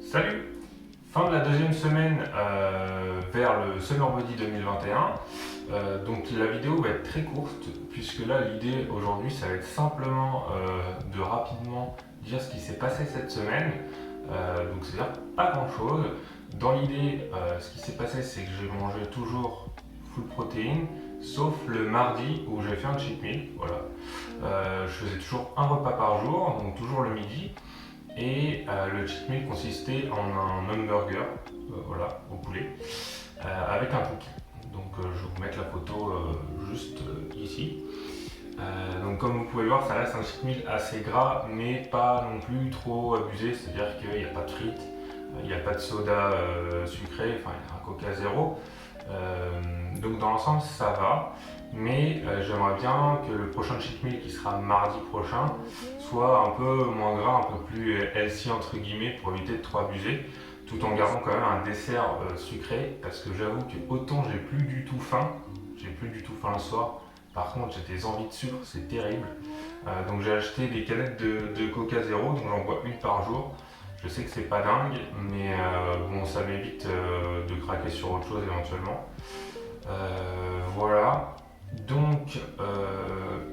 Salut! Fin de la deuxième semaine vers le Summer Body 2021. Donc la vidéo va être très courte puisque là l'idée aujourd'hui ça va être simplement de rapidement dire ce qui s'est passé cette semaine. Donc c'est-à-dire pas grand chose. Dans l'idée ce qui s'est passé c'est que j'ai mangé toujours full protéine sauf le mardi où j'ai fait un cheat meal. Voilà. Je faisais toujours un repas par jour, donc toujours le midi. Et le cheat meal consistait en un hamburger voilà, au poulet avec un cookie. Donc je vais vous mettre la photo juste ici. Donc comme vous pouvez le voir, ça reste un cheat meal assez gras mais pas non plus trop abusé, c'est-à-dire qu'il n'y a pas de frites, il n'y a pas de soda sucré, enfin il y a un coca zéro. Donc dans l'ensemble ça va, mais j'aimerais bien que le prochain cheat meal qui sera mardi prochain soit un peu moins gras, un peu plus healthy entre guillemets pour éviter de trop abuser, tout en gardant quand même un dessert sucré, parce que j'avoue que autant j'ai plus du tout faim le soir, par contre j'ai des envies de sucre, c'est terrible. Donc j'ai acheté des canettes de coca zéro, donc j'en bois une par jour. Je sais que c'est pas dingue, mais bon, ça m'évite de craquer sur autre chose éventuellement. Voilà. Donc,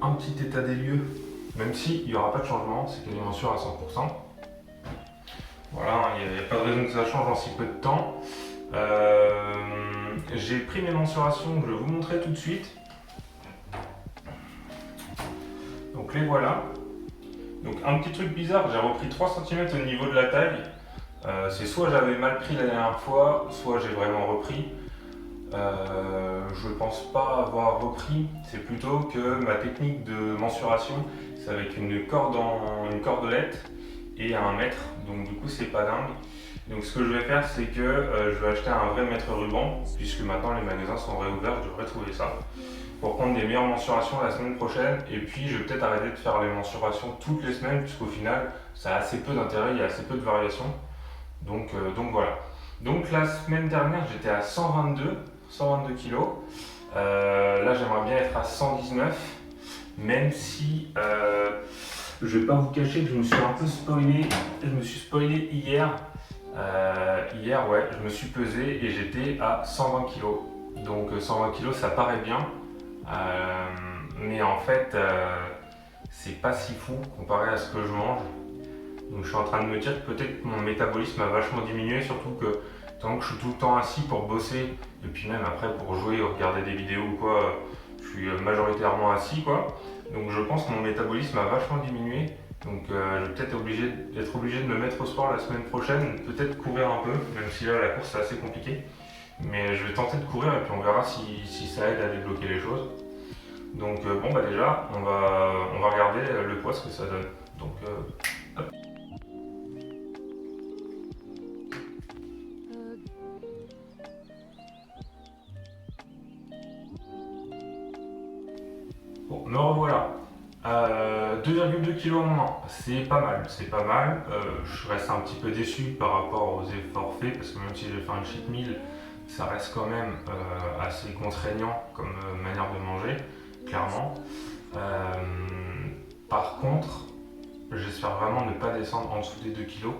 un petit état des lieux, même s'il n'y aura pas de changement, c'est quasiment sûr à 100%. Voilà, il n'y a pas de raison que ça change en si peu de temps. J'ai pris mes mensurations que je vais vous montrer tout de suite. Donc les voilà. Donc un petit truc bizarre, j'ai repris 3 cm au niveau de la taille. C'est soit j'avais mal pris la dernière fois, soit j'ai vraiment repris. Je pense pas avoir repris, c'est plutôt que ma technique de mensuration, c'est avec une cordelette et un mètre, donc du coup c'est pas dingue. Donc ce que je vais faire, c'est que je vais acheter un vrai mètre ruban, puisque maintenant les magasins sont réouverts, je devrais trouver ça, pour prendre des meilleures mensurations la semaine prochaine. Et puis je vais peut-être arrêter de faire les mensurations toutes les semaines, puisqu'au final ça a assez peu d'intérêt, il y a assez peu de variations. Donc voilà. Donc la semaine dernière j'étais à 122 kg. Là j'aimerais bien être à 119, même si je vais pas vous cacher que je me suis un peu spoilé. Je me suis spoilé hier. Hier ouais, je me suis pesé et j'étais à 120 kg. Donc 120 kg ça paraît bien, mais en fait c'est pas si fou comparé à ce que je mange. Donc je suis en train de me dire que peut-être que mon métabolisme a vachement diminué, surtout que tant que je suis tout le temps assis pour bosser, et puis même après pour jouer ou regarder des vidéos ou quoi, je suis majoritairement assis quoi. Donc je pense que mon métabolisme a vachement diminué. Donc je vais peut-être être obligé de me mettre au sport la semaine prochaine, peut-être courir un peu, même si là la course c'est assez compliqué. Mais je vais tenter de courir et puis on verra si ça aide à débloquer les choses. Donc bon bah déjà on va regarder le poids ce que ça donne. Donc hop. Bon, me revoilà. 2,2 kg en moins, c'est pas mal, c'est pas mal. Je reste un petit peu déçu par rapport aux efforts faits, parce que même si j'ai fait un cheat meal, ça reste quand même assez contraignant comme manière de manger, clairement. Par contre, j'espère vraiment ne pas descendre en dessous des 2 kg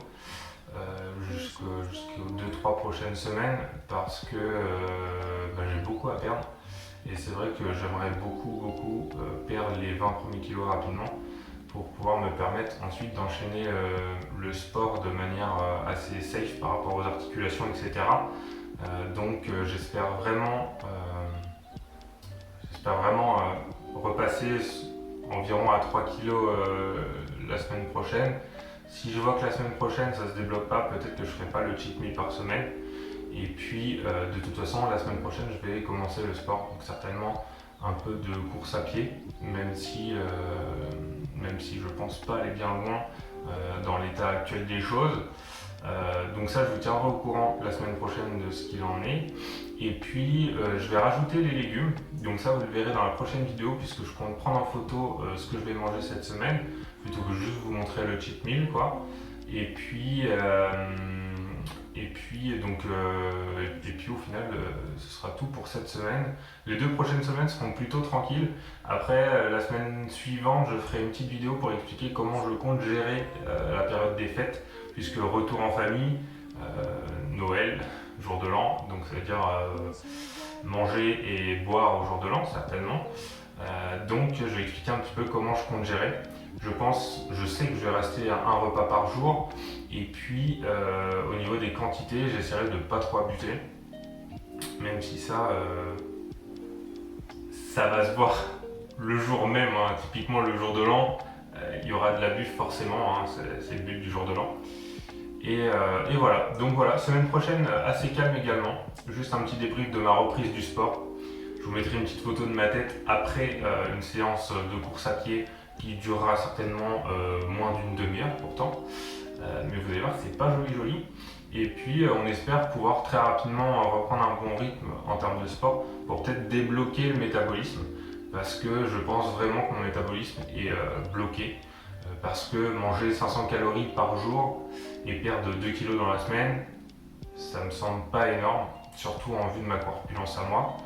jusqu'aux 2-3 prochaines semaines, parce que j'ai beaucoup à perdre. Et c'est vrai que j'aimerais beaucoup perdre les 20 premiers kilos rapidement pour pouvoir me permettre ensuite d'enchaîner le sport de manière assez safe par rapport aux articulations, etc. Donc j'espère vraiment repasser environ à 3 kilos la semaine prochaine. Si je vois que la semaine prochaine ça se débloque pas, peut-être que je ferai pas le cheat meal par semaine. Et puis de toute façon la semaine prochaine je vais commencer le sport, donc certainement un peu de course à pied, même si je pense pas aller bien loin dans l'état actuel des choses. Donc ça je vous tiendrai au courant la semaine prochaine de ce qu'il en est. Et puis je vais rajouter les légumes, donc ça vous le verrez dans la prochaine vidéo, puisque je compte prendre en photo ce que je vais manger cette semaine, plutôt que juste vous montrer le cheat meal quoi. Et puis au final, ce sera tout pour cette semaine. Les 2 prochaines semaines seront plutôt tranquilles. Après, la semaine suivante, je ferai une petite vidéo pour expliquer comment je compte gérer la période des fêtes, puisque retour en famille, Noël, jour de l'an, donc ça veut dire manger et boire au jour de l'an certainement. Donc je vais expliquer un petit peu comment je compte gérer. Je sais que je vais rester à un repas par jour, et puis au niveau des quantités, j'essaierai de ne pas trop abuser, même si ça va se voir le jour même, hein. Typiquement le jour de l'an, il y aura de l'abus forcément, hein. C'est le but du jour de l'an. Et voilà, donc voilà, semaine prochaine assez calme également, juste un petit débrief de ma reprise du sport. Je vous mettrai une petite photo de ma tête après une séance de course à pied qui durera certainement moins d'une demi-heure pourtant. Mais vous allez voir que c'est pas joli. Et puis on espère pouvoir très rapidement reprendre un bon rythme en termes de sport pour peut-être débloquer le métabolisme, parce que je pense vraiment que mon métabolisme est bloqué. Parce que manger 500 calories par jour et perdre 2 kilos dans la semaine, ça me semble pas énorme, surtout en vue de ma corpulence à moi.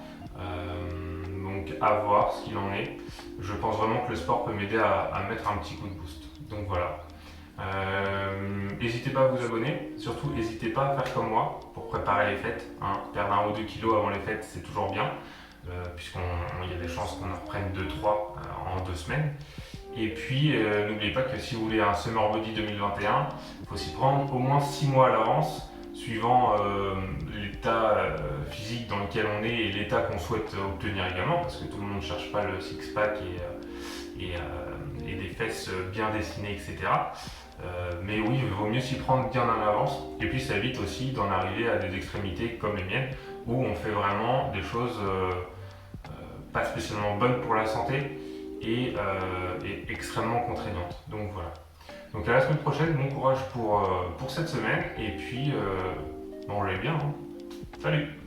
Donc à voir ce qu'il en est. Je pense vraiment que le sport peut m'aider à mettre un petit coup de boost. Donc voilà. N'hésitez pas à vous abonner, surtout n'hésitez pas à faire comme moi pour préparer les fêtes, hein. Perdre 1 ou 2 kilos avant les fêtes, c'est toujours bien, puisqu'il y a des chances qu'on en reprenne 2-3 en 2 semaines. Et puis n'oubliez pas que si vous voulez un Summer Body 2021, il faut s'y prendre au moins 6 mois à l'avance, suivant l'état physique dans lequel on est et l'état qu'on souhaite obtenir également, parce que tout le monde ne cherche pas le six-pack et des fesses bien dessinées, etc. Mais oui, il vaut mieux s'y prendre bien en avance, et puis ça évite aussi d'en arriver à des extrémités comme les miennes, où on fait vraiment des choses pas spécialement bonnes pour la santé et extrêmement contraignantes. Donc voilà. Donc à la semaine prochaine, bon courage pour cette semaine, et puis mangez bien, hein. Salut!